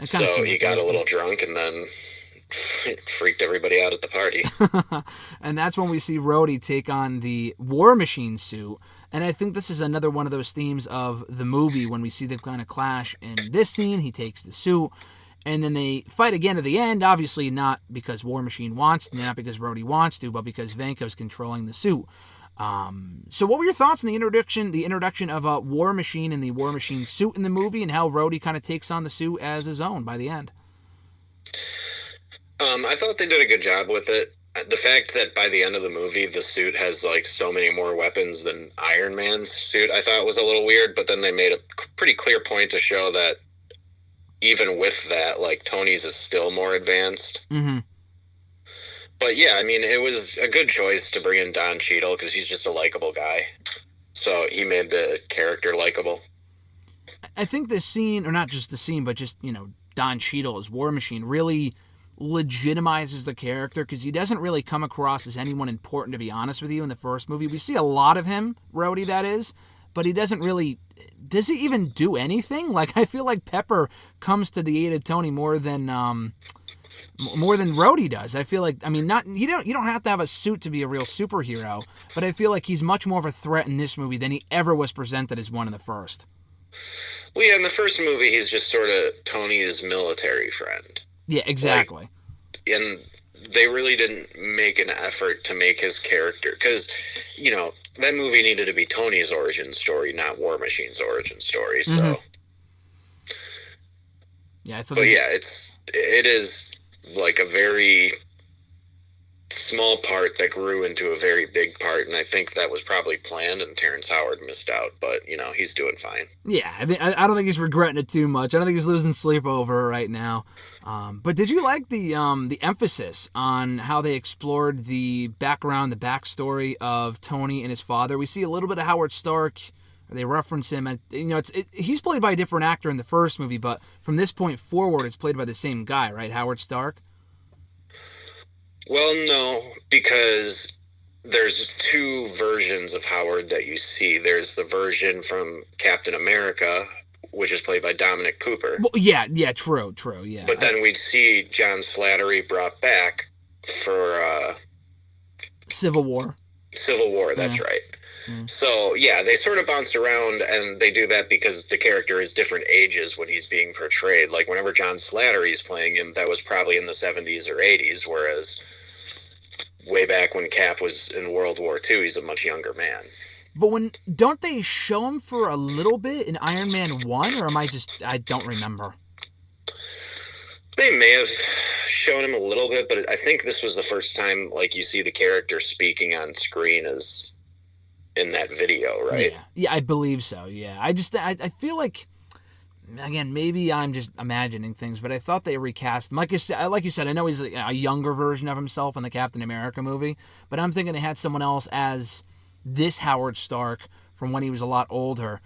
[SPEAKER 2] So he got a little drunk and then freaked everybody out at the party.
[SPEAKER 1] And that's when we see Rhodey take on the War Machine suit. And I think this is another one of those themes of the movie when we see them kind of clash. In this scene, he takes the suit, and then they fight again at the end, obviously not because War Machine wants to, not because Rhodey wants to, but because Vanko's controlling the suit. So what were your thoughts on the introduction of War Machine and the War Machine suit in the movie, and how Rhodey kind of takes on the suit as his own by the end?
[SPEAKER 2] I thought they did a good job with it. The fact that by the end of the movie, the suit has like so many more weapons than Iron Man's suit, I thought was a little weird, but then they made a pretty clear point to show that even with that, like, Tony's is still more advanced.
[SPEAKER 1] Mm-hmm.
[SPEAKER 2] But yeah, I mean, it was a good choice to bring in Don Cheadle because he's just a likable guy. So he made the character likable.
[SPEAKER 1] I think the scene, or not just the scene, but just, Don Cheadle as War Machine really legitimizes the character, because he doesn't really come across as anyone important, to be honest with you, in the first movie. We see a lot of him, Rhodey, that is, but he doesn't really... Does he even do anything? Like, I feel like Pepper comes to the aid of Tony more than Rhodey does. I feel like, I mean, you don't have to have a suit to be a real superhero, but I feel like he's much more of a threat in this movie than he ever was presented as one in the first.
[SPEAKER 2] Well, yeah, in the first movie, he's just sort of Tony's military friend.
[SPEAKER 1] Yeah, exactly.
[SPEAKER 2] And they really didn't make an effort to make his character, because, that movie needed to be Tony's origin story, not War Machine's origin story. So,
[SPEAKER 1] mm-hmm. Yeah, I thought.
[SPEAKER 2] But yeah, it is like a very small part that grew into a very big part, and I think that was probably planned, and Terrence Howard missed out, but, he's doing fine.
[SPEAKER 1] Yeah, I don't think he's regretting it too much. I don't think he's losing sleep over it right now. But did you like the emphasis on how they explored the background, the backstory of Tony and his father? We see a little bit of Howard Stark. They reference him, and he's played by a different actor in the first movie, but from this point forward, it's played by the same guy, right? Howard Stark.
[SPEAKER 2] Well, no, because there's two versions of Howard that you see. There's the version from Captain America, which is played by Dominic Cooper.
[SPEAKER 1] Well, yeah, true, yeah.
[SPEAKER 2] But then we'd see John Slattery brought back for
[SPEAKER 1] Civil War.
[SPEAKER 2] Civil War, that's right. So, yeah, they sort of bounce around, and they do that because the character is different ages when he's being portrayed. Like, whenever John Slattery is playing him, that was probably in the 70s or 80s, whereas way back when Cap was in World War II, he's a much younger man.
[SPEAKER 1] But don't they show him for a little bit in Iron Man 1, or I don't remember?
[SPEAKER 2] They may have shown him a little bit, but I think this was the first time, like, you see the character speaking on screen as in that video, right?
[SPEAKER 1] Yeah, I believe so, yeah. I feel like, again, maybe I'm just imagining things, but I thought they recast him. Like you said, I know he's a younger version of himself in the Captain America movie, but I'm thinking they had someone else as this Howard Stark from when he was a lot older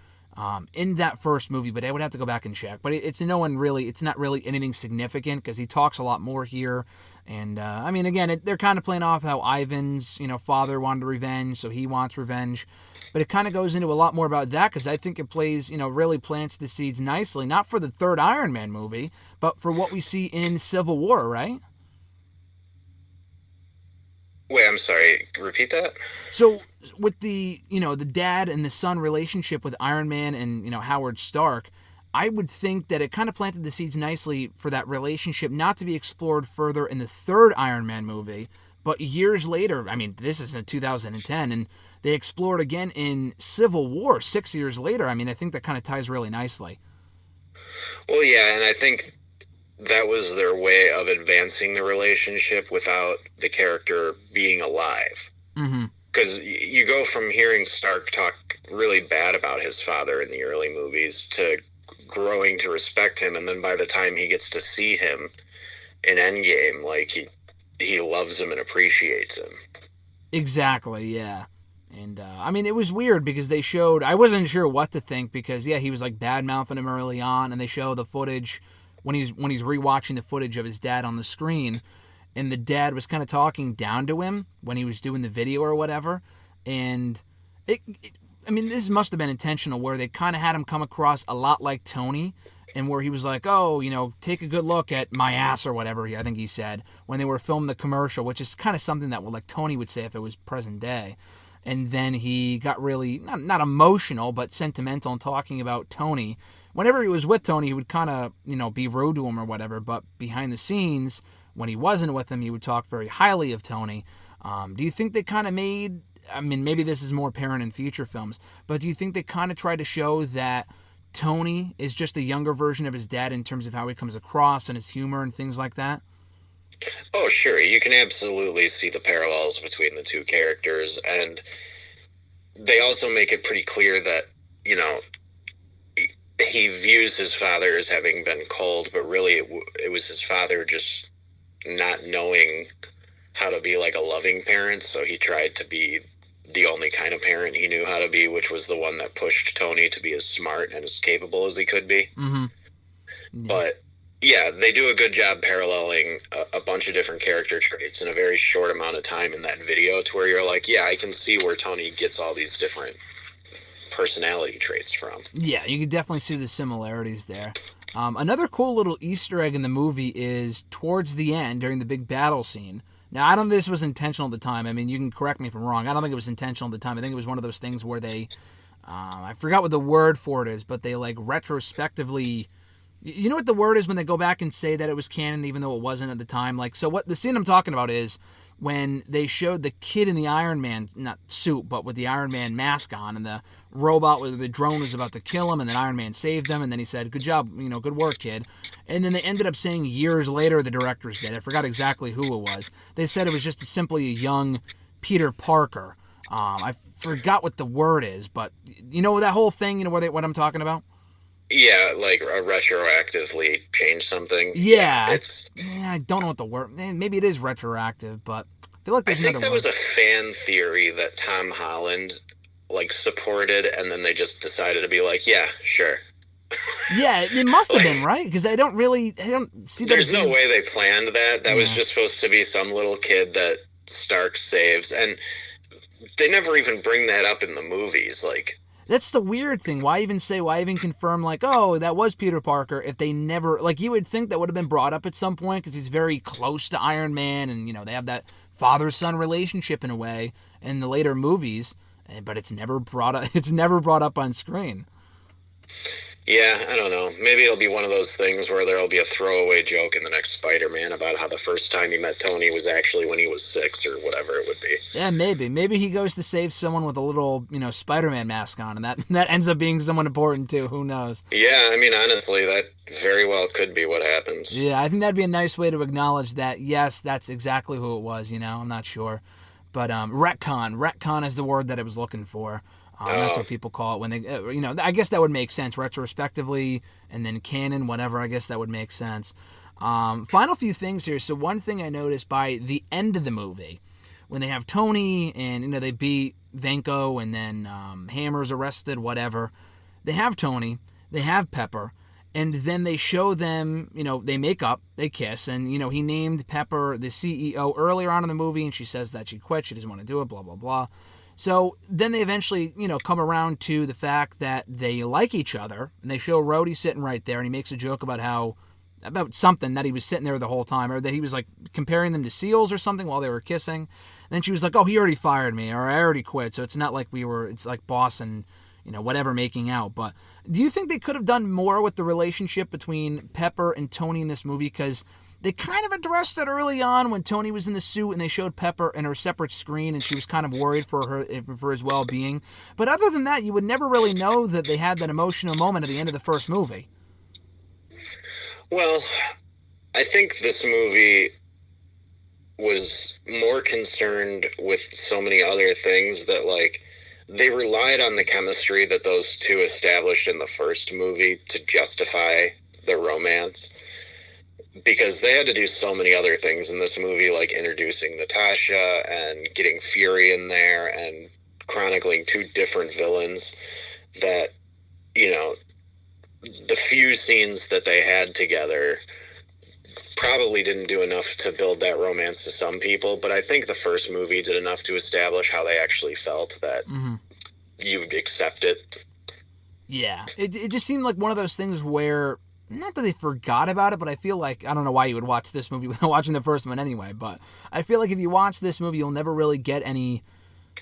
[SPEAKER 1] in that first movie, but I would have to go back and check. But it's not really anything significant because he talks a lot more here. And, again, they're kind of playing off how Ivan's, father wanted revenge, so he wants revenge. But it kind of goes into a lot more about that because I think it plays, really plants the seeds nicely, not for the third Iron Man movie, but for what we see in Civil War, right?
[SPEAKER 2] Wait, I'm sorry. Repeat that?
[SPEAKER 1] So with the dad and the son relationship with Iron Man and, Howard Stark, I would think that it kind of planted the seeds nicely for that relationship not to be explored further in the third Iron Man movie, but years later, this is in 2010, and they explored again in Civil War 6 years later. I think that kind of ties really nicely.
[SPEAKER 2] Well, yeah, and I think that was their way of advancing the relationship without the character being alive.
[SPEAKER 1] Mm-hmm.
[SPEAKER 2] Because you go from hearing Stark talk really bad about his father in the early movies to growing to respect him, and then by the time he gets to see him in Endgame, like he loves him and appreciates him.
[SPEAKER 1] Exactly, yeah. And it was weird because they showed, I wasn't sure what to think because he was like bad mouthing him early on, and they show the footage when he's rewatching the footage of his dad on the screen, and the dad was kind of talking down to him when he was doing the video or whatever, and this must have been intentional where they kind of had him come across a lot like Tony, and where he was like, oh, take a good look at my ass or whatever, I think he said, when they were filming the commercial, which is kind of something that like Tony would say if it was present day. And then he got really, not emotional, but sentimental in talking about Tony. Whenever he was with Tony, he would kind of, be rude to him or whatever, but behind the scenes, when he wasn't with him, he would talk very highly of Tony. Do you think they kind of made, maybe this is more apparent in future films, but do you think they kind of tried to show that Tony is just a younger version of his dad in terms of how he comes across and his humor and things like that?
[SPEAKER 2] Oh, sure. You can absolutely see the parallels between the two characters, and they also make it pretty clear that, he views his father as having been cold, but really it was his father just not knowing how to be like a loving parent, so he tried to be the only kind of parent he knew how to be, which was the one that pushed Tony to be as smart and as capable as he could be.
[SPEAKER 1] Mm-hmm.
[SPEAKER 2] Yeah. But yeah, they do a good job paralleling a bunch of different character traits in a very short amount of time in that video, to where you're like, yeah, I can see where Tony gets all these different personality traits from.
[SPEAKER 1] Yeah, you can definitely see the similarities there. Another cool little Easter egg in the movie is towards the end, during the big battle scene. Now, I don't think this was intentional at the time. You can correct me if I'm wrong. I don't think it was intentional at the time. I think it was one of those things where they, I forgot what the word for it is, but they like retrospectively, you know what the word is when they go back and say that it was canon even though it wasn't at the time? Like, so what the scene I'm talking about is when they showed the kid in the Iron Man, not suit, but with the Iron Man mask on, and the the drone was about to kill him, and then Iron Man saved him, and then he said, good job, good work, kid. And then they ended up saying years later, the directors did, I forgot exactly who it was, they said it was just simply a young Peter Parker. I forgot what the word is, but that whole thing, what I'm talking about?
[SPEAKER 2] Yeah, like retroactively change something.
[SPEAKER 1] Yeah, I don't know what the word, maybe it is retroactive, but I feel like there's another
[SPEAKER 2] that
[SPEAKER 1] word.
[SPEAKER 2] was a fan theory that Tom Holland supported, and then they just decided to be like, yeah, sure.
[SPEAKER 1] Yeah, it must have been, right? Because I don't see that.
[SPEAKER 2] There's no way they planned that. That was
[SPEAKER 1] Yeah.
[SPEAKER 2] just supposed to be some little kid that Stark saves, and they never even bring that up in the movies.
[SPEAKER 1] That's the weird thing. Why even confirm, oh, that was Peter Parker if they never, you would think that would have been brought up at some point because he's very close to Iron Man and, they have that father-son relationship in a way in the later movies, but it's never brought up on screen.
[SPEAKER 2] Yeah, I don't know. Maybe it'll be one of those things where there'll be a throwaway joke in the next Spider-Man about how the first time he met Tony was actually when he was 6 or whatever it would be.
[SPEAKER 1] Yeah, maybe. Maybe he goes to save someone with a little, Spider-Man mask on, and that ends up being someone important too. Who knows?
[SPEAKER 2] Yeah, I mean, honestly, that very well could be what happens.
[SPEAKER 1] Yeah, I think that'd be a nice way to acknowledge that, yes, that's exactly who it was, I'm not sure. But retcon is the word that I was looking for. That's what people call it when they, I guess that would make sense retrospectively, and then canon, whatever. I guess that would make sense. Final few things here. So one thing I noticed by the end of the movie, when they have Tony and they beat Venko, and then Hammer's arrested, whatever. They have Tony, they have Pepper, and then they show them, they make up, they kiss, and he named Pepper the CEO earlier on in the movie, and she says that she quit, she doesn't want to do it, blah blah blah. So then they eventually, come around to the fact that they like each other, and they show Rhodey sitting right there, and he makes a joke about something that he was sitting there the whole time, or that he was comparing them to seals or something while they were kissing. And then she was like, "Oh, he already fired me, or I already quit." So it's not like it's like boss and whatever making out. But do you think they could have done more with the relationship between Pepper and Tony in this movie? Because they kind of addressed it early on when Tony was in the suit and they showed Pepper in her separate screen, and she was kind of worried for his well-being. But other than that, you would never really know that they had that emotional moment at the end of the first movie.
[SPEAKER 2] Well, I think this movie was more concerned with so many other things that they relied on the chemistry that those two established in the first movie to justify the romance. Because they had to do so many other things in this movie, like introducing Natasha and getting Fury in there and chronicling two different villains, that, the few scenes that they had together probably didn't do enough to build that romance to some people. But I think the first movie did enough to establish how they actually felt that you would accept it.
[SPEAKER 1] Yeah. It just seemed like one of those things where, not that they forgot about it, but I feel like, I don't know why you would watch this movie without watching the first one anyway, but I feel like if you watch this movie, you'll never really get any,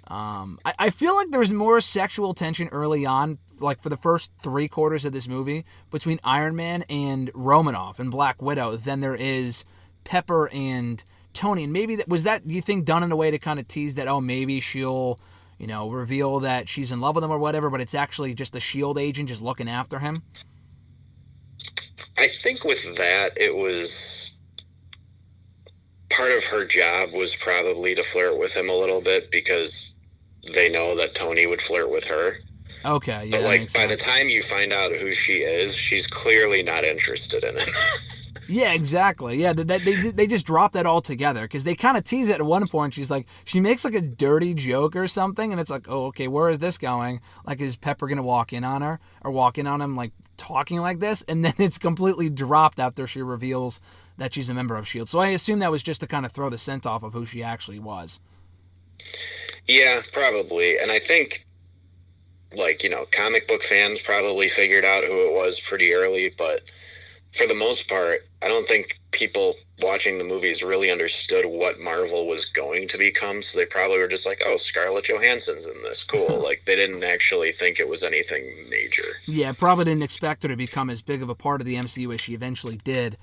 [SPEAKER 1] I feel like there's more sexual tension early on, for the first 3/4 of this movie, between Iron Man and Romanoff and Black Widow than there is Pepper and Tony. And maybe do you think, done in a way to kind of tease that, oh, maybe she'll, reveal that she's in love with him or whatever, but it's actually just a S.H.I.E.L.D. agent just looking after him?
[SPEAKER 2] I think with that, it was part of her job was probably to flirt with him a little bit because they know that Tony would flirt with her.
[SPEAKER 1] Okay, yeah.
[SPEAKER 2] But by the time you find out who she is, she's clearly not interested in him.
[SPEAKER 1] Yeah, exactly. Yeah, they just drop that all together because they kind of tease it at one point. She makes a dirty joke or something, and it's like, oh, okay, where is this going? Is Pepper gonna walk in on her or walk in on him talking like this? And then it's completely dropped after she reveals that she's a member of S.H.I.E.L.D. So I assume that was just to kind of throw the scent off of who she actually was.
[SPEAKER 2] Yeah, probably. And I think, comic book fans probably figured out who it was pretty early, but for the most part, I don't think people watching the movies really understood what Marvel was going to become, so they probably were just like, oh, Scarlett Johansson's in this, cool. They didn't actually think it was anything major.
[SPEAKER 1] Yeah, probably didn't expect her to become as big of a part of the MCU as she eventually did.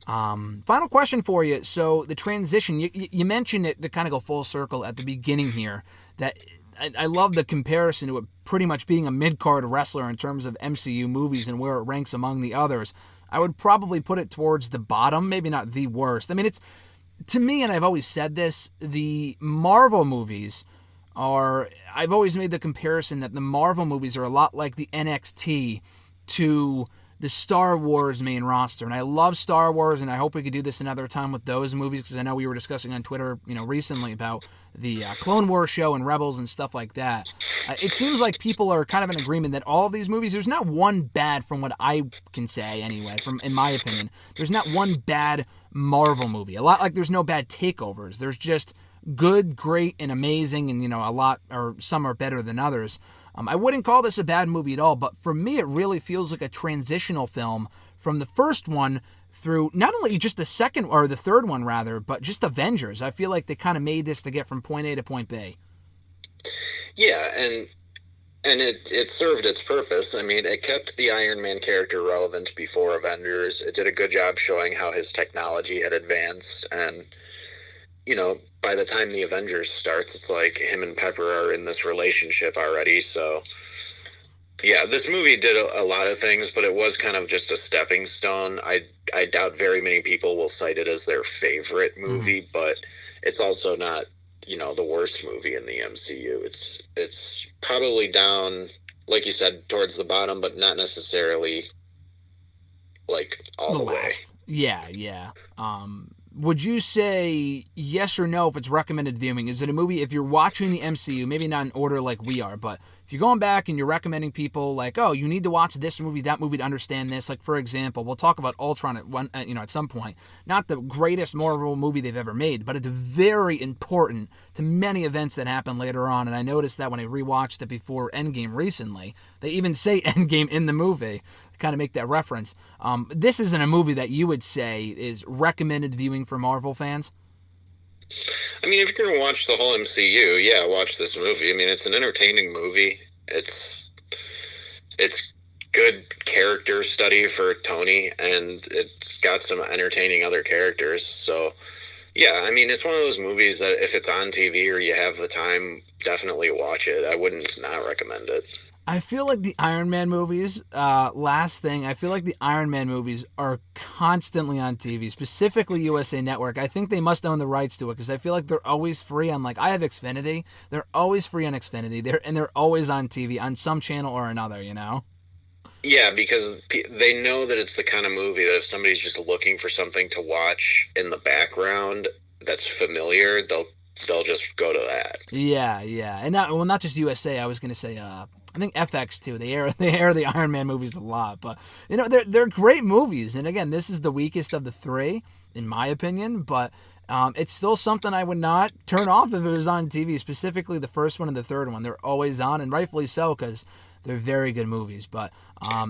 [SPEAKER 1] Final question for you. So the transition, you mentioned it to kind of go full circle at the beginning here, that I love the comparison to it pretty much being a mid-card wrestler in terms of MCU movies and where it ranks among the others. I would probably put it towards the bottom, maybe not the worst. I mean, it's, to me, and I've always said this, the Marvel movies are, I've always made the comparison that the Marvel movies are a lot like the NXT to the Star Wars main roster. And I love Star Wars, and I hope we could do this another time with those movies, because I know we were discussing on Twitter, recently about the Clone Wars show and Rebels and stuff like that. It seems like people are kind of in agreement that all of these movies, there's not one bad, from what I can say anyway, in my opinion, there's not one bad Marvel movie. A lot like there's no bad takeovers. There's just good, great, and amazing, and a lot, or some are better than others. I wouldn't call this a bad movie at all, but for me it really feels like a transitional film from the first one through not only just the second, or the third one rather, but just Avengers. I feel like they kind of made this to get from point A to point B.
[SPEAKER 2] Yeah, and it served its purpose. I mean, it kept the Iron Man character relevant before Avengers. It did a good job showing how his technology had advanced, and by the time the Avengers starts, it's like him and Pepper are in this relationship already. So, yeah, this movie did a lot of things, but it was kind of just a stepping stone. I doubt very many people will cite it as their favorite movie, but it's also not, the worst movie in the MCU. It's probably down, like you said, towards the bottom, but not necessarily like all the way.
[SPEAKER 1] Yeah. Would you say yes or no if it's recommended viewing? Is it a movie, if you're watching the MCU, maybe not in order like we are, but if you're going back and you're recommending people like, oh, you need to watch this movie, that movie to understand this. Like, for example, we'll talk about Ultron at some point. Not the greatest Marvel movie they've ever made, but it's very important to many events that happen later on. And I noticed that when I rewatched it before Endgame recently, they even say Endgame in the movie. Kind of make that reference. This isn't a movie that you would say is recommended viewing for Marvel fans?
[SPEAKER 2] I mean, if you're going to watch the whole MCU, yeah, watch this movie. I mean, it's an entertaining movie. It's good character study for Tony, and it's got some entertaining other characters. So, yeah, I mean, it's one of those movies that if it's on TV or you have the time, definitely watch it. I wouldn't not recommend it.
[SPEAKER 1] I feel like the Iron Man movies, last thing, I feel like the Iron Man movies are constantly on TV, specifically USA Network. I think they must own the rights to it, because I feel like they're always free on, like, I have Xfinity. They're always free on Xfinity, they're always on TV, on some channel or another,
[SPEAKER 2] Yeah, because they know that it's the kind of movie that if somebody's just looking for something to watch in the background that's familiar, they'll just go to that.
[SPEAKER 1] Yeah, and not just USA. I was gonna say, I think FX too. They air the Iron Man movies a lot, but they're great movies. And again, this is the weakest of the three, in my opinion. But it's still something I would not turn off if it was on TV. Specifically, the first one and the third one. They're always on, and rightfully so, because they're very good movies. But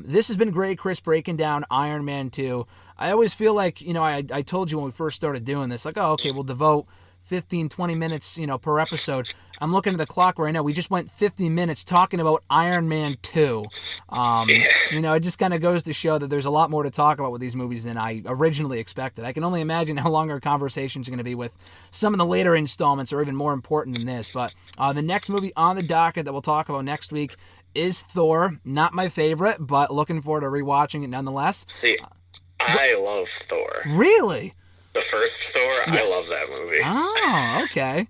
[SPEAKER 1] this has been great, Chris, breaking down Iron Man 2. I always feel like, I told you when we first started doing this, like, oh, okay, we'll devote 15, 20 minutes, per episode. I'm looking at the clock right now. We just went 50 minutes talking about Iron Man 2. It just kind of goes to show that there's a lot more to talk about with these movies than I originally expected. I can only imagine how long our conversations are going to be with some of the later installments, are even more important than this. But the next movie on the docket that we'll talk about next week is Thor. Not my favorite, but looking forward to rewatching it nonetheless.
[SPEAKER 2] See, I love Thor.
[SPEAKER 1] Really?
[SPEAKER 2] The first Thor, yes. I love that movie.
[SPEAKER 1] Oh, okay.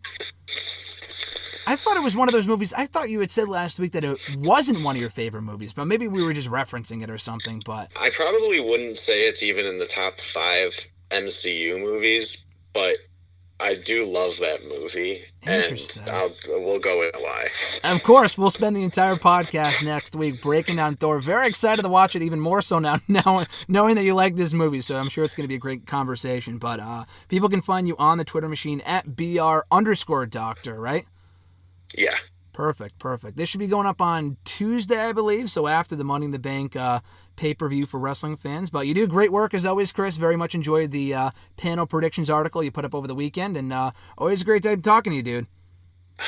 [SPEAKER 1] I thought it was one of those movies. I thought you had said last week that it wasn't one of your favorite movies, but maybe we were just referencing it or something. But
[SPEAKER 2] I probably wouldn't say it's even in the top 5 MCU movies, but I do love that movie, and we'll go into why.
[SPEAKER 1] Of course, we'll spend the entire podcast next week breaking down Thor. Very excited to watch it, even more so now knowing that you like this movie, so I'm sure it's going to be a great conversation. But people can find you on the Twitter machine at BR_Doctor, right?
[SPEAKER 2] Yeah.
[SPEAKER 1] Perfect. This should be going up on Tuesday, I believe, so after the Money in the Bank pay-per-view for wrestling fans. But you do great work as always, Chris. Very much enjoyed the panel predictions article you put up over the weekend, and always a great time talking to you, dude.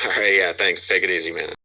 [SPEAKER 2] All right, yeah, thanks. Take it easy, man.